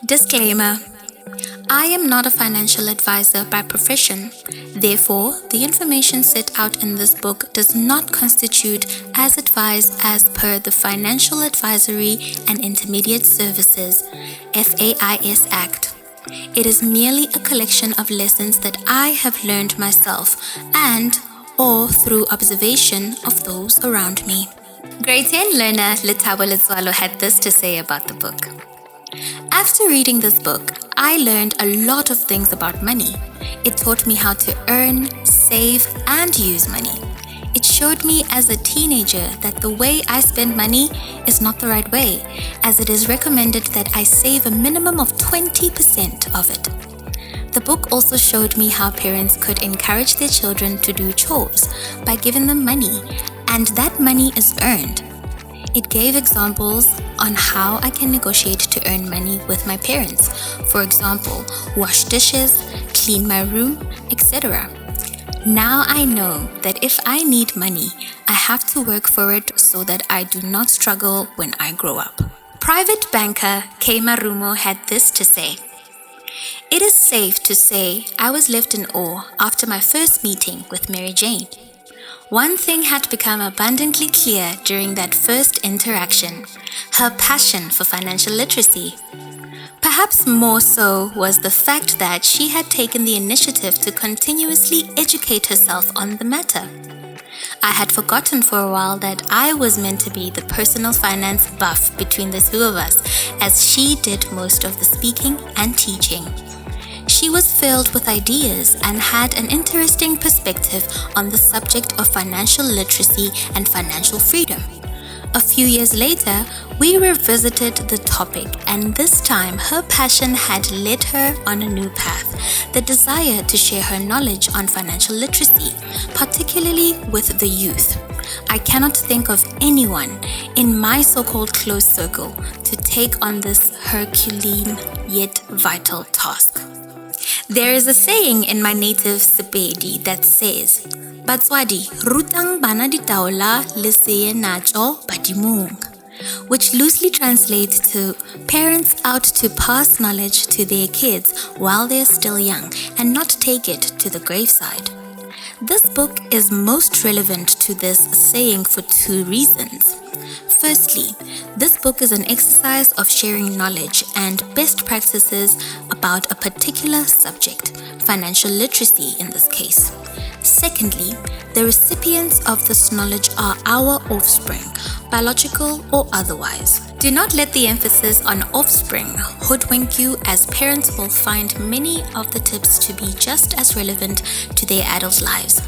Disclaimer: I am not a financial advisor by profession. Therefore, the information set out in this book does not constitute as advised as per the Financial Advisory and Intermediate Services (FAIS) Act. It is merely a collection of lessons that I have learned myself and or through observation of those around me. Grade 10 learner Letabo Letswalo had this to say about the book. After reading this book, I learned a lot of things about money. It taught me how to earn, save, and use money. It showed me as a teenager that the way I spend money is not the right way, as it is recommended that I save a minimum of 20% of it. The book also showed me how parents could encourage their children to do chores by giving them money, and that money is earned. It gave examples on how I can negotiate to earn money with my parents. For example, wash dishes, clean my room, etc. Now I know that if I need money, I have to work for it so that I do not struggle when I grow up. Private banker K. Marumo had this to say. It is safe to say I was left in awe after my first meeting with Mary Jane. One thing had become abundantly clear during that first interaction: her passion for financial literacy. Perhaps more so was the fact that she had taken the initiative to continuously educate herself on the matter. I had forgotten for a while that I was meant to be the personal finance buff between the two of us, as she did most of the speaking and teaching. She was filled with ideas and had an interesting perspective on the subject of financial literacy and financial freedom. A few years later, we revisited the topic, and this time her passion had led her on a new path: the desire to share her knowledge on financial literacy, particularly with the youth. I cannot think of anyone in my so-called close circle to take on this Herculean yet vital task. There is a saying in my native Sepedi that says, Batswadi, rutang bana ditaola leseye nacho badimung, which loosely translates to parents out to pass knowledge to their kids while they're still young and not take it to the graveside. This book is most relevant to this saying for two reasons. Firstly, this book is an exercise of sharing knowledge and best practices about a particular subject, financial literacy in this case. Secondly, the recipients of this knowledge are our offspring, biological or otherwise. Do not let the emphasis on offspring hoodwink you, as parents will find many of the tips to be just as relevant to their adult lives.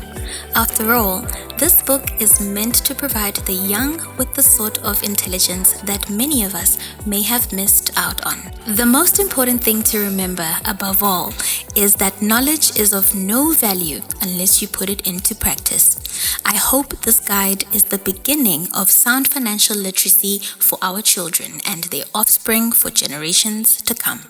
After all, this book is meant to provide the young with the sort of intelligence that many of us may have missed out on. The most important thing to remember, above all, is that knowledge is of no value unless you put it into practice. I hope this guide is the beginning of sound financial literacy for our children and their offspring for generations to come.